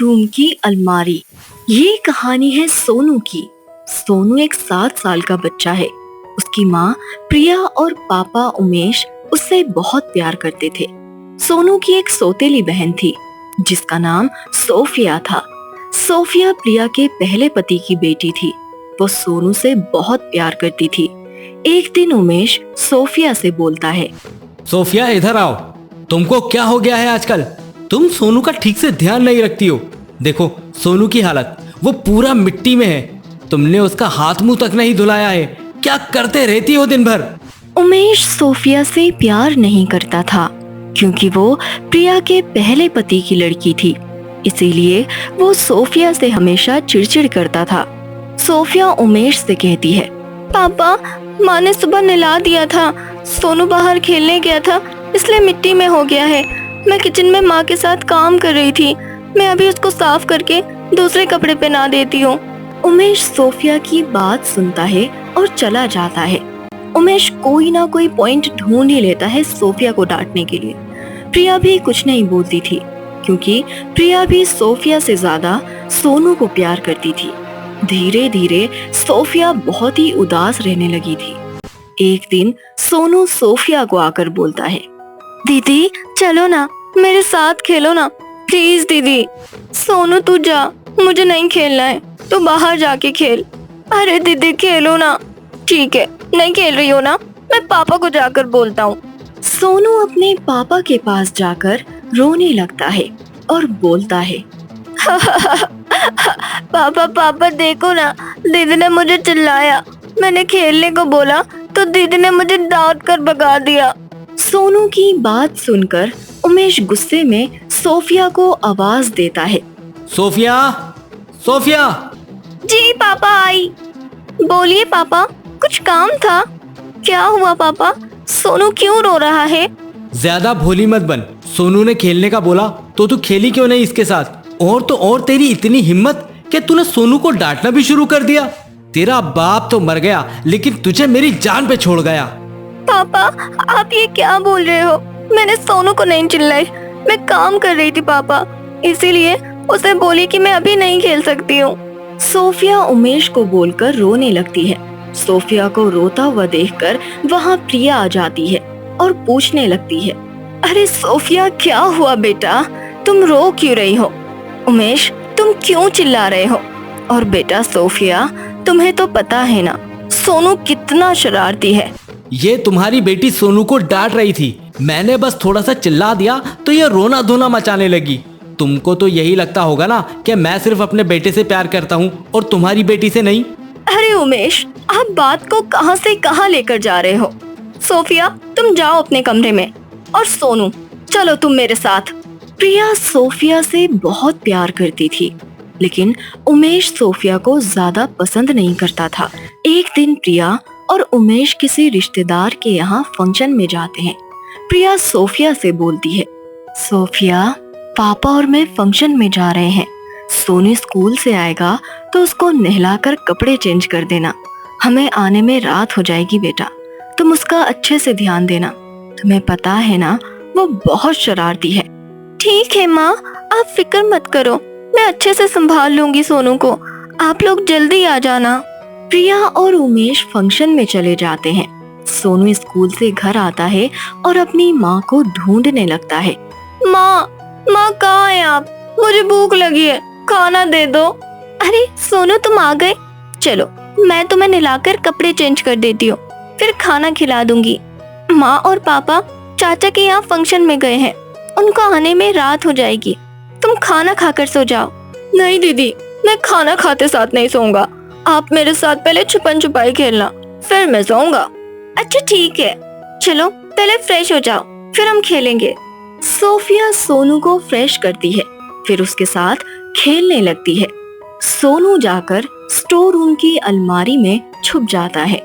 Room की अलमारी। ये कहानी है सोनू की। सोनू एक 7 साल का बच्चा है। उसकी माँ प्रिया और पापा उमेश उससे बहुत प्यार करते थे। सोनू की एक सौतेली बहन थी जिसका नाम सोफिया था। सोफिया प्रिया के पहले पति की बेटी थी। वो सोनू से बहुत प्यार करती थी। एक दिन उमेश सोफिया से बोलता है, सोफिया इधर आओ। तुमको क्या हो गया है आजकल? तुम सोनू का ठीक से ध्यान नहीं रखती हो। देखो सोनू की हालत, वो पूरा मिट्टी में है। तुमने उसका हाथ मुंह तक नहीं धुलाया है। क्या करते रहती हो दिन भर? उमेश सोफिया से प्यार नहीं करता था क्योंकि वो प्रिया के पहले पति की लड़की थी। इसीलिए वो सोफिया से हमेशा चिड़चिड़ करता था। सोफिया उमेश से कहती है, पापा, माँ ने सुबह नहला दिया था। सोनू बाहर खेलने गया था इसलिए मिट्टी में हो गया है। मैं किचन में माँ के साथ काम कर रही थी। मैं अभी उसको साफ करके दूसरे कपड़े पहना देती हूँ। उमेश सोफिया की बात सुनता है और चला जाता है। उमेश कोई ना कोई पॉइंट ढूंढ ही लेता है सोफिया को डांटने के लिए। प्रिया भी कुछ नहीं बोलती थी क्योंकि प्रिया भी सोफिया से ज्यादा सोनू को प्यार करती थी। धीरे धीरे सोफिया बहुत ही उदास रहने लगी थी। एक दिन सोनू सोफिया को आकर बोलता है, दीदी चलो ना, मेरे साथ खेलो ना प्लीज दीदी। सोनू तू जा, मुझे नहीं खेलना है, तू बाहर जाके खेल। अरे दीदी खेलो ना। ठीक है, नहीं खेल रही हो ना, मैं पापा को जाकर बोलता हूँ। सोनू अपने पापा के पास जाकर रोने लगता है और बोलता है, पापा पापा देखो ना, दीदी ने मुझे चिल्लाया। मैंने खेलने को बोला तो दीदी ने मुझे डांट कर भगा दिया। सोनू की बात सुनकर उमेश गुस्से में सोफिया को आवाज देता है, सोफिया, सोफिया। जी पापा आई। बोलिए पापा, कुछ काम था? क्या हुआ पापा, सोनू क्यों रो रहा है? ज्यादा भोली मत बन। सोनू ने खेलने का बोला तो तू खेली क्यों नहीं इसके साथ? और तो और तेरी इतनी हिम्मत कि तूने सोनू को डांटना भी शुरू कर दिया। तेरा बाप तो मर गया लेकिन तुझे मेरी जान पे छोड़ गया। पापा आप ये क्या बोल रहे हो? मैंने सोनू को नहीं चिल्लाई, मैं काम कर रही थी पापा, इसीलिए उसे बोली कि मैं अभी नहीं खेल सकती हूँ। सोफिया उमेश को बोलकर रोने लगती है। सोफिया को रोता हुआ देखकर वहाँ प्रिया आ जाती है और पूछने लगती है, अरे सोफिया क्या हुआ बेटा, तुम रो क्यों रही हो? उमेश तुम क्यों चिल्ला रहे हो? और बेटा सोफिया, तुम्हें तो पता है ना सोनू कितना शरारती है। ये तुम्हारी बेटी सोनू को डांट रही थी, मैंने बस थोड़ा सा चिल्ला दिया तो ये रोना धोना मचाने लगी। तुमको तो यही लगता होगा ना कि मैं सिर्फ अपने बेटे से प्यार करता हूँ और तुम्हारी बेटी से नहीं। अरे उमेश, आप बात को कहां से कहां लेकर जा रहे हो? सोफिया तुम जाओ अपने कमरे में, और सोनू चलो तुम मेरे साथ। प्रिया सोफिया से बहुत प्यार करती थी लेकिन उमेश सोफिया को ज्यादा पसंद नहीं करता था। एक दिन प्रिया और उमेश किसी रिश्तेदार के यहाँ फंक्शन में जाते हैं। प्रिया सोफिया से बोलती है, सोफिया पापा और मैं फंक्शन में जा रहे हैं। सोनू स्कूल से आएगा तो उसको नहलाकर कपड़े चेंज कर देना। हमें आने में रात हो जाएगी बेटा, तुम उसका अच्छे से ध्यान देना। तुम्हें पता है ना वो बहुत शरारती है। ठीक है माँ, आप फिक्र मत करो, मैं अच्छे से संभाल लूंगी सोनू को। आप लोग जल्दी आ जाना। प्रिया और उमेश फंक्शन में चले जाते हैं। सोनू स्कूल से घर आता है और अपनी माँ को ढूंढने लगता है। माँ, माँ कहाँ है आप? मुझे भूख लगी है, खाना दे दो। अरे सोनू तुम आ गए, चलो मैं तुम्हें नहलाकर कपड़े चेंज कर देती हूँ, फिर खाना खिला दूंगी। माँ और पापा चाचा के यहाँ फंक्शन में गए हैं, उनको आने में रात हो जाएगी। तुम खाना खाकर सो जाओ। नहीं दीदी, मैं खाना खाते साथ नहीं सोऊंगा। आप मेरे साथ पहले छुपन छुपाई खेलना, फिर मैं सोऊंगा। अच्छा ठीक है, चलो पहले फ्रेश हो जाओ, फिर हम खेलेंगे। सोफिया सोनू को फ्रेश करती है, फिर उसके साथ खेलने लगती है। सोनू जाकर स्टोर रूम की अलमारी में छुप जाता है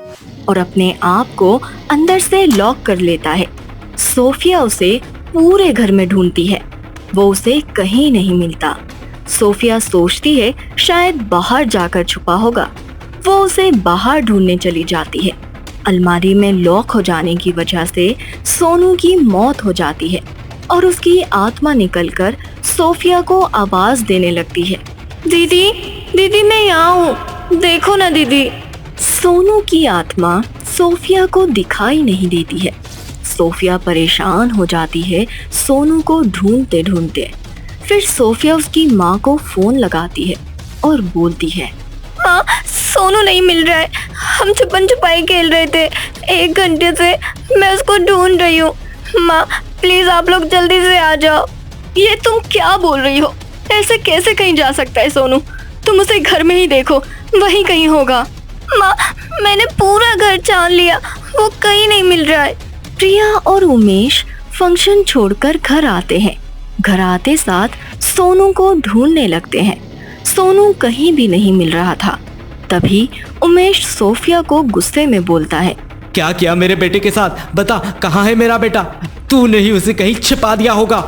और अपने आप को अंदर से लॉक कर लेता है। सोफिया उसे पूरे घर में ढूंढती है, वो उसे कहीं नहीं मिलता। सोफिया सोचती है शायद बाहर जाकर छुपा होगा। वो उसे बाहर ढूंढने चली जाती है। अलमारी में लॉक हो जाने की वजह से सोनू की मौत हो जाती है। और उसकी आत्मा निकलकर सोफिया को आवाज देने लगती है। दीदी, दीदी मैं यहाँ हूँ, देखो ना दीदी। सोनू की आत्मा सोफिया को दिखाई नहीं देती है। सोफिया परेशान हो जाती है सोनू को ढूंढते ढूंढते। फिर सोफिया उसकी माँ को फोन लगाती है और बोलती है, माँ सोनू नहीं मिल रहा है, हम छुपन छुपाई खेल रहे थे, 1 घंटे से मैं उसको ढूंढ रही हूँ। माँ प्लीज आप लोग जल्दी से आ जाओ। ये तुम क्या बोल रही हो, ऐसे कैसे कहीं जा सकता है सोनू? तुम उसे घर में ही देखो, वहीं कहीं होगा। माँ मैंने पूरा घर छान लिया, वो कहीं नहीं मिल रहा है। प्रिया और उमेश फंक्शन छोड़कर घर आते हैं। घर आते साथ सोनू को ढूंढने लगते हैं। सोनू कहीं भी नहीं मिल रहा था। तभी उमेश सोफिया को गुस्से में बोलता है, क्या किया मेरे बेटे के साथ? बता कहाँ है मेरा बेटा? तूने ही उसे कहीं छिपा दिया होगा।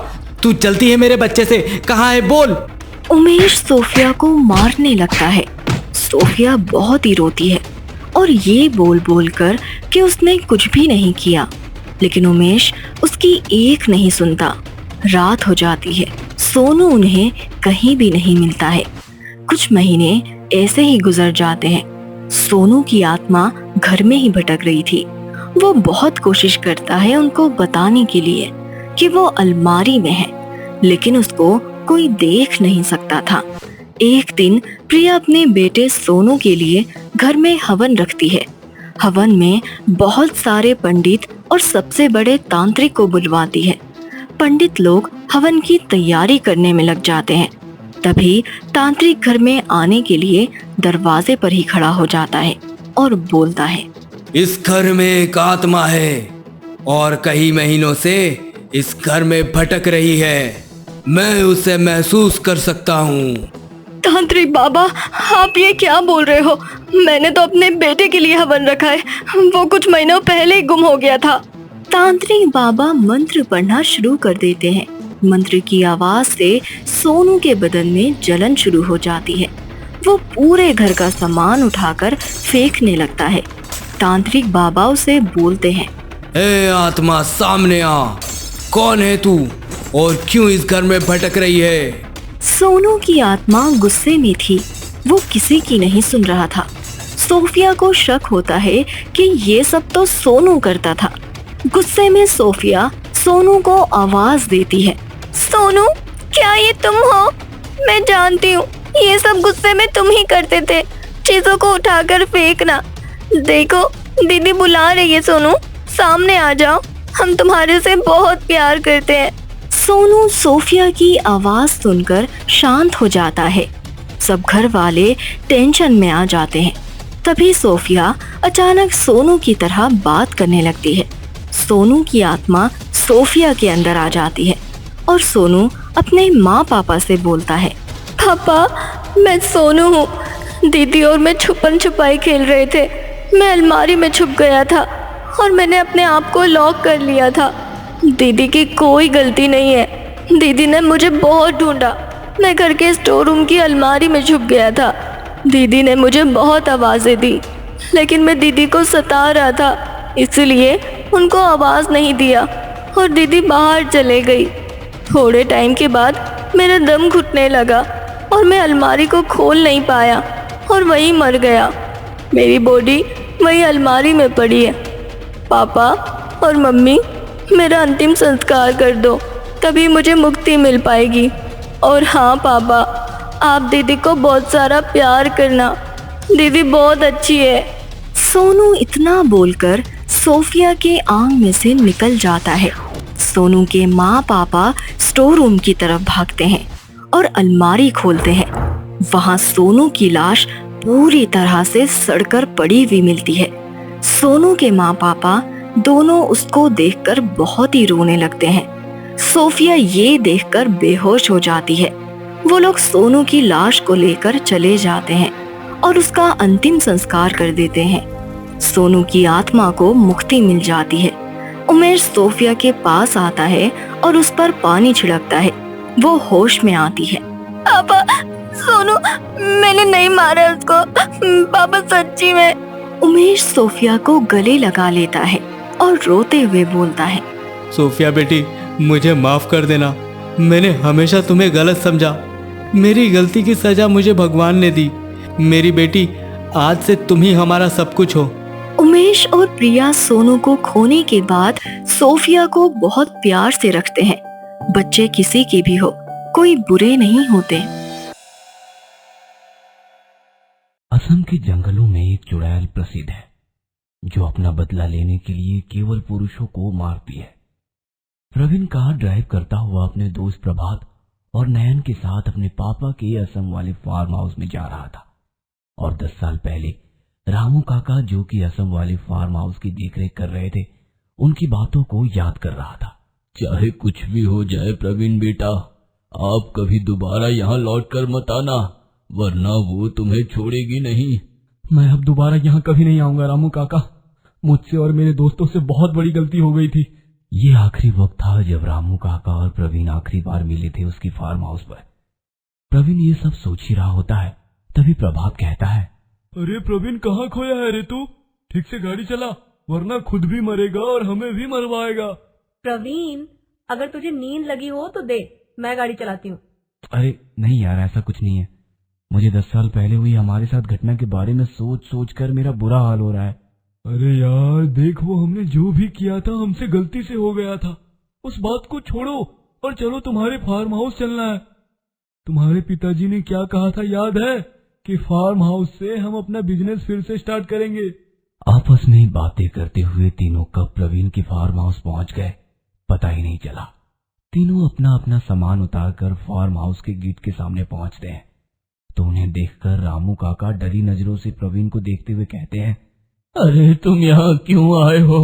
तू चलती है मेरे बच्चे से, कहाँ है बोल। उमेश सोफिया को मारने लगता है। सोफिया बहुत ही रोती है और ये बोल बोल कर कि उसने कुछ भी नहीं किया, लेकिन उमेश उसकी एक नहीं सुनता। रात हो जाती है, सोनू उन्हें कहीं भी नहीं मिलता है। कुछ महीने ऐसे ही गुजर जाते हैं। सोनू की आत्मा घर में ही भटक रही थी। वो बहुत कोशिश करता है उनको बताने के लिए कि वो अलमारी में है, लेकिन उसको कोई देख नहीं सकता था। एक दिन प्रिया अपने बेटे सोनू के लिए घर में हवन रखती है। हवन में बहुत सारे पंडित और सबसे बड़े तांत्रिक को बुलवाती है। पंडित लोग हवन की तैयारी करने में लग जाते हैं। तभी तांत्रिक घर में आने के लिए दरवाजे पर ही खड़ा हो जाता है और बोलता है, इस घर में एक आत्मा है और कई महीनों से इस घर में भटक रही है। मैं उसे महसूस कर सकता हूँ। तांत्रिक बाबा आप ये क्या बोल रहे हो? मैंने तो अपने बेटे के लिए हवन रखा है, वो कुछ महीनों पहले ही गुम हो गया था। तांत्रिक बाबा मंत्र पढ़ना शुरू कर देते हैं। मंत्र की आवाज से सोनू के बदन में जलन शुरू हो जाती है। वो पूरे घर का सामान उठाकर फेंकने लगता है। तांत्रिक बाबा उसे बोलते हैं, ए आत्मा सामने आ, कौन है तू और क्यों इस घर में भटक रही है? सोनू की आत्मा गुस्से में थी। वो किसी की नहीं सुन रहा था। सोफिया को शक होता है कि ये सब तो सोनू करता था। गुस्से में सोफिया सोनू को आवाज देती है, सोनू क्या ये तुम हो? मैं जानती हूँ ये सब गुस्से में तुम ही करते थे, चीजों को उठाकर फेंकना। देखो दीदी बुला रही है, सोनू सामने आ जाओ, हम तुम्हारे से बहुत प्यार करते हैं। सोनू सोफिया की आवाज सुनकर शांत हो जाता है। सब घर वाले टेंशन में आ जाते हैं। तभी सोफिया अचानक सोनू की तरह बात करने लगती है। सोनू की आत्मा सोफिया के अंदर आ जाती है और सोनू अपने माँ पापा से बोलता है, पापा मैं सोनू हूँ, दीदी और मैं छुपन छुपाई खेल रहे थे। मैं अलमारी में छुप गया था और मैंने अपने आप को लॉक कर लिया था। दीदी की कोई गलती नहीं है। दीदी ने मुझे बहुत ढूंढा। मैं घर के स्टोर रूम की अलमारी में छुप गया था। दीदी ने मुझे बहुत आवाज़ें दी, लेकिन मैं दीदी को सता रहा था, इसलिए उनको आवाज़ नहीं दिया और दीदी बाहर चले गई। थोड़े टाइम के बाद मेरा दम घुटने लगा और मैं अलमारी को खोल नहीं पाया और वहीं मर गया। मेरी बॉडी वहीं अलमारी में पड़ी है। पापा और मम्मी मेरा अंतिम संस्कार कर दो, तभी मुझे मुक्ति मिल पाएगी। और हाँ पापा, आप दीदी को बहुत सारा प्यार करना, दीदी बहुत अच्छी है। सोनू इतना बोलकर सोफिया के आंग में से निकल जाता है। सोनू के माँ पापा स्टोर रूम की तरफ भागते हैं और अलमारी खोलते हैं। वहाँ सोनू की लाश पूरी तरह से सड़कर पड़ी हुई मिलती है। सोनू के माँ पापा दोनों उसको देखकर बहुत ही रोने लगते हैं। सोफिया ये देखकर बेहोश हो जाती है। वो लोग सोनू की लाश को लेकर चले जाते हैं और उसका अंतिम संस्कार कर देते हैं। सोनू की आत्मा को मुक्ति मिल जाती है। उमेश सोफिया के पास आता है और उस पर पानी छिड़कता है। वो होश में आती है। पापा सोनू मैंने नहीं मारा उसको, पापा सच्ची में। उमेश सोफिया को गले लगा लेता है और रोते हुए बोलता है, सोफिया बेटी मुझे माफ कर देना। मैंने हमेशा तुम्हें गलत समझा। मेरी गलती की सजा मुझे भगवान ने दी। मेरी बेटी, आज से तुम ही हमारा सब कुछ हो। उमेश और प्रिया सोनू को खोने के बाद सोफिया को बहुत प्यार से रखते हैं। बच्चे किसी की भी हो, कोई बुरे नहीं होते। असम के जंगलों में एक चुड़ैल प्रसिद्ध है जो अपना बदला लेने के लिए केवल पुरुषों को मारती है। प्रवीण कार ड्राइव करता हुआ अपने दोस्त प्रभात और नयन के साथ अपने पापा के असम वाले फार्म हाउस में जा रहा था और 10 साल पहले रामू काका, जो कि असम वाले फार्म हाउस की देखरेख कर रहे थे, उनकी बातों को याद कर रहा था। चाहे कुछ भी हो जाए प्रवीण बेटा, आप कभी दोबारा यहाँ लौट कर मत आना, वरना वो तुम्हें छोड़ेगी नहीं। मैं अब दोबारा यहाँ कभी नहीं आऊंगा रामू काका। मुझसे और मेरे दोस्तों से बहुत बड़ी गलती हो गई थी। ये आखिरी वक्त था जब रामू काका और प्रवीण आखिरी बार मिले थे उसकी फार्म हाउस पर। प्रवीण ये सब सोच ही रहा होता है, तभी प्रभात कहता है, अरे प्रवीण, कहाँ खोया है रे तू? ठीक से गाड़ी चला, वरना खुद भी मरेगा और हमें भी मरवाएगा। प्रवीण, अगर तुझे नींद लगी हो तो दे, मैं गाड़ी चलाती हूँ। अरे नहीं यार, ऐसा कुछ नहीं है। मुझे 10 साल पहले हुई हमारे साथ घटना के बारे में सोच सोच कर मेरा बुरा हाल हो रहा है। अरे यार देख, वो हमने जो भी किया था हमसे गलती से हो गया था। उस बात को छोड़ो और चलो तुम्हारे फार्म हाउस चलना है। तुम्हारे पिताजी ने क्या कहा था याद है कि फार्म हाउस से हम अपना बिजनेस फिर से स्टार्ट करेंगे। आपस में बातें करते हुए तीनों कब प्रवीण के फार्म हाउस पहुंच गए पता ही नहीं चला। तीनों अपना अपना सामान उतारकर फार्म हाउस के गेट के सामने पहुंचते हैं तो उन्हें देखकर रामू काका डरी नजरों से प्रवीण को देखते हुए कहते हैं, अरे तुम यहाँ क्यों आए हो?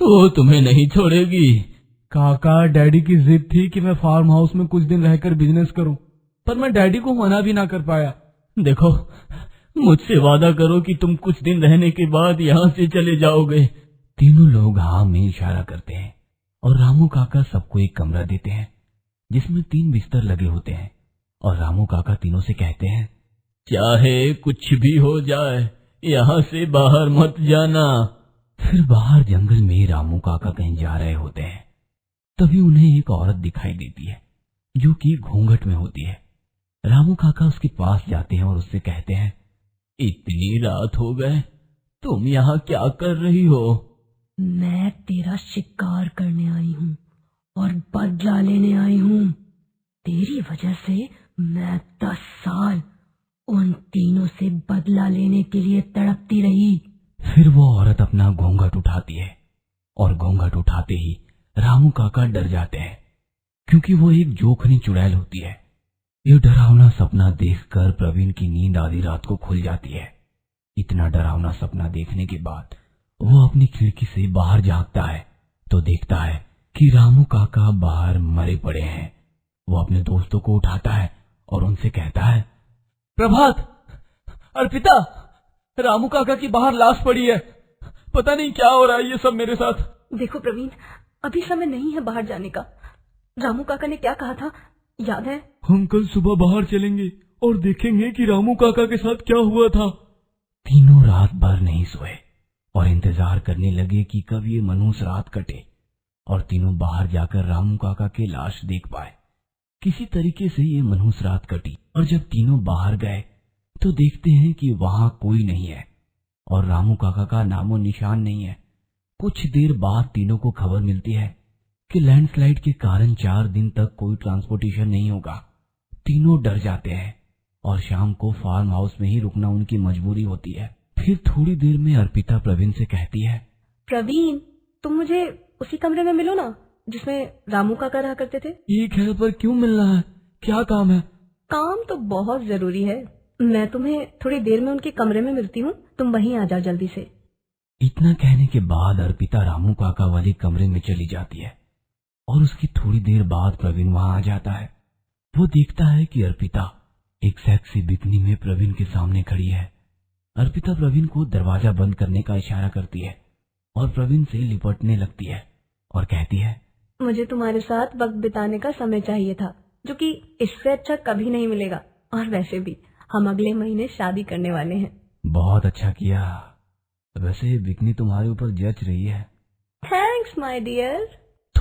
वो तुम्हें नहीं छोड़ेगी। काका, डैडी की जिद थी कि मैं फार्म हाउस में कुछ दिन रहकर बिजनेस करूं, पर मैं डैडी को मना भी ना कर पाया। देखो, मुझसे वादा करो कि तुम कुछ दिन रहने के बाद यहाँ से चले जाओगे। तीनों लोग हाँ में इशारा करते हैं और रामू काका सबको एक कमरा देते हैं जिसमें 3 बिस्तर लगे होते हैं और रामू काका तीनों से कहते हैं, चाहे कुछ भी हो जाए यहाँ से बाहर मत जाना। फिर बाहर जंगल में रामू काका कहीं जा रहे होते हैं, तभी उन्हें एक औरत दिखाई देती है जो कि घूंघट में होती है। रामू काका उसके पास जाते हैं और उससे कहते हैं, इतनी रात हो गए, तुम यहाँ क्या कर रही हो? मैं तेरा शिकार करने आई हूँ और बदला लेने आई हूँ। तेरी वजह से मैं 10 साल उन तीनों से बदला लेने के लिए तड़पती रही। फिर वो औरत अपना घूंघट उठाती है और घूंघट उठाते ही रामू काका डर जाते हैं क्योंकि वो एक जोखनी चुड़ैल होती है। ये डरावना सपना देखकर प्रवीण की नींद आधी रात को खुल जाती है। इतना डरावना सपना देखने के बाद वो अपनी खिड़की से बाहर झांकता है तो देखता है कि रामू काका बाहर मरे पड़े हैं। वो अपने दोस्तों को उठाता है और उनसे कहता है, प्रभात, अर्पिता, रामू काका की बाहर लाश पड़ी है। पता नहीं क्या हो रहा है ये सब मेरे साथ। देखो प्रवीण, अभी समय नहीं है बाहर जाने का। रामू काका ने क्या कहा था याद है? हम कल सुबह बाहर चलेंगे और देखेंगे कि रामू काका के साथ क्या हुआ था। तीनों रात भर नहीं सोए और इंतजार करने लगे कि कब ये मनहूस रात कटे और तीनों बाहर जाकर रामू काका के लाश देख पाए। किसी तरीके से ये मनहूस रात कटी और जब तीनों बाहर गए तो देखते हैं कि वहां कोई नहीं है और रामू काका का नामो निशान नहीं है। कुछ देर बाद तीनों को खबर मिलती है कि लैंडस्लाइड के कारण 4 दिन तक कोई ट्रांसपोर्टेशन नहीं होगा। तीनों डर जाते हैं और शाम को फार्म हाउस में ही रुकना उनकी मजबूरी होती है। फिर थोड़ी देर में अर्पिता प्रवीण से कहती है, प्रवीण, तुम मुझे उसी कमरे में मिलो ना जिसमें रामू काका रहा करते थे। ठीक है, पर क्यों मिलना है? क्या काम है? काम तो बहुत जरूरी है। मैं तुम्हें थोड़ी देर में उनके कमरे में मिलती हूँ, तुम वहीं आ जाओ जल्दी से। इतना कहने के बाद अर्पिता रामू काका वाले कमरे में चली जाती है और उसकी थोड़ी देर बाद प्रवीण वहां आ जाता है। वो देखता है कि अर्पिता एक सेक्सी बिकनी में प्रवीण के सामने खड़ी है। अर्पिता प्रवीण को दरवाजा बंद करने का इशारा करती है और प्रवीण से लिपटने लगती है और कहती है, मुझे तुम्हारे साथ वक्त बिताने का समय चाहिए था जो कि इससे अच्छा कभी नहीं मिलेगा। और वैसे भी हम अगले महीने शादी करने वाले हैं। बहुत अच्छा किया। वैसे बिकनी तुम्हारे ऊपर जच रही है। Thanks my dear.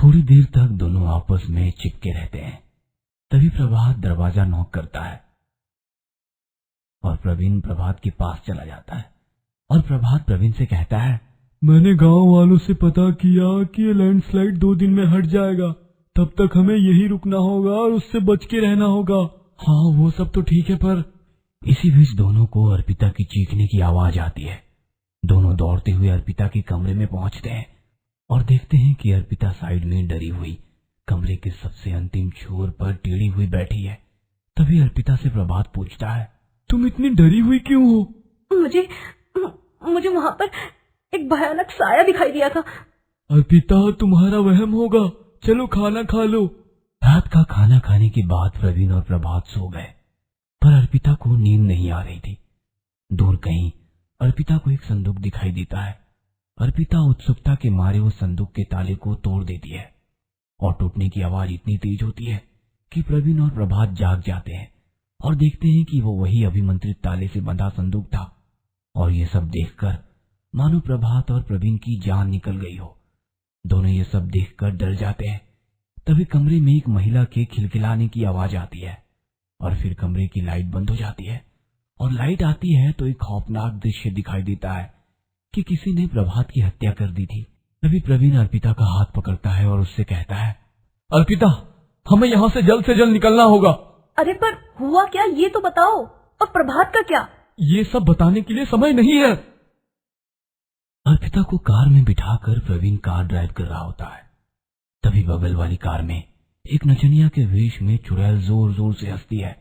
थोड़ी देर तक दोनों आपस में चिपके रहते हैं। तभी प्रभात दरवाजा नॉक करता है और प्रवीण प्रभात के पास चला जाता है और प्रभात प्रवीण से कहता है, मैंने गांव वालों से पता किया कि ये लैंडस्लाइड 2 दिन में हट जाएगा, तब तक हमें यही रुकना होगा और उससे बच के रहना होगा। हाँ वो सब तो ठीक है, पर इसी बीच दोनों को अर्पिता की चीखने की आवाज आती है। दोनों दौड़ते हुए अर्पिता के कमरे में पहुंचते हैं और देखते हैं कि अर्पिता साइड में डरी हुई कमरे के सबसे अंतिम छोर पर टेढ़ी हुई बैठी है। तभी अर्पिता से प्रभात पूछता है, तुम इतनी डरी हुई क्यों हो? मुझे वहां पर एक भयानक साया दिखाई दिया था। अर्पिता, तुम्हारा वहम होगा, चलो खाना खा लो। रात का खाना खाने के बाद प्रवीण और प्रभात सो गए, पर अर्पिता को नींद नहीं आ रही थी। दूर कहीं अर्पिता को एक संदूक दिखाई देता है। अर्पिता उत्सुकता के मारे उस संदूक के ताले को तोड़ देती है और टूटने की आवाज इतनी तेज होती है कि प्रवीण और प्रभात जाग जाते हैं और देखते हैं कि वो वही अभिमंत्रित ताले से बंधा संदूक था। और ये सब देखकर मानो प्रभात और प्रवीण की जान निकल गई हो। दोनों ये सब देखकर डर जाते हैं। तभी कमरे में एक महिला के खिलखिलाने की आवाज आती है और फिर कमरे की लाइट बंद हो जाती है और लाइट आती है तो एक खौफनाक दृश्य दिखाई देता है कि किसी ने प्रभात की हत्या कर दी थी। तभी प्रवीण अर्पिता का हाथ पकड़ता है और उससे कहता है, अर्पिता, हमें यहाँ से जल्द निकलना होगा। अरे पर हुआ क्या, ये तो बताओ। और प्रभात का क्या? ये सब बताने के लिए समय नहीं है। अर्पिता को कार में बिठाकर प्रवीण कार ड्राइव कर रहा होता है। तभी बगल वाली कार में एक नचनिया के वेश में चुड़ैल जोर जोर से हंसती है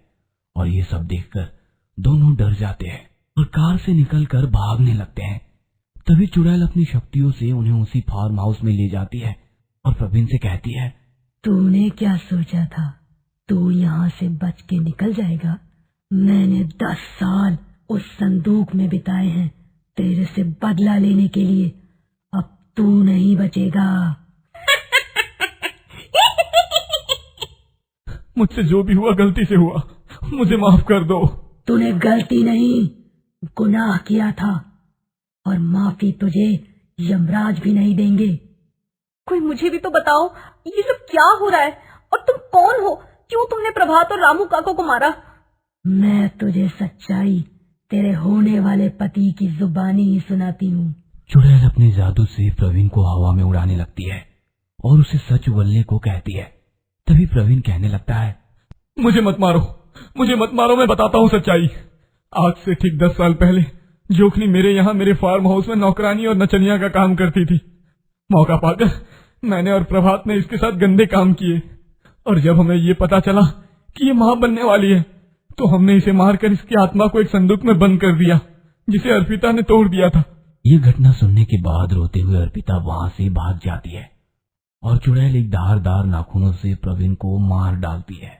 और ये सब देखकर दोनों डर जाते हैं और कार से निकलकर भागने लगते हैं। तभी चुड़ैल अपनी शक्तियों से उन्हें उसी फार्म हाउस में ले जाती है और प्रवीण से कहती है, तूने क्या सोचा था, तू यहाँ से बच के निकल जाएगा? मैंने 10 साल उस संदूक में बिताए हैं तेरे से बदला लेने के लिए। अब तू नहीं बचेगा। मुझसे जो भी हुआ गलती से हुआ, मुझे माफ कर दो। तूने गलती नहीं, गुनाह किया था और माफी तुझे यमराज भी नहीं देंगे। कोई मुझे भी तो बताओ, ये सब क्या हो रहा है? और तुम कौन हो? क्यों तुमने प्रभात और रामू काका को मारा? मैं तुझे सच्चाई तेरे होने वाले पति की जुबानी ही सुनाती हूँ। चुड़ैल अपने जादू से प्रवीण को हवा में उड़ाने लगती है और उसे सच उगलने को कहती है। तभी प्रवीण कहने लगता है, मुझे मत मारो, मैं बताता हूँ सच्चाई। आज से ठीक 10 साल पहले जोखनी मेरे यहाँ मेरे फार्म हाउस में नौकरानी और नचनिया का काम करती थी। मौका पाकर मैंने और प्रभात ने इसके साथ गंदे काम किए और जब हमें ये पता चला कि ये मां बनने वाली है तो हमने इसे मारकर इसकी आत्मा को एक संदूक में बंद कर दिया जिसे अर्पिता ने तोड़ दिया था। ये घटना सुनने के बाद रोते हुए अर्पिता वहां से भाग जाती है और चुड़ैल एक धारदार नाखूनों से प्रवीण को मार डालती है।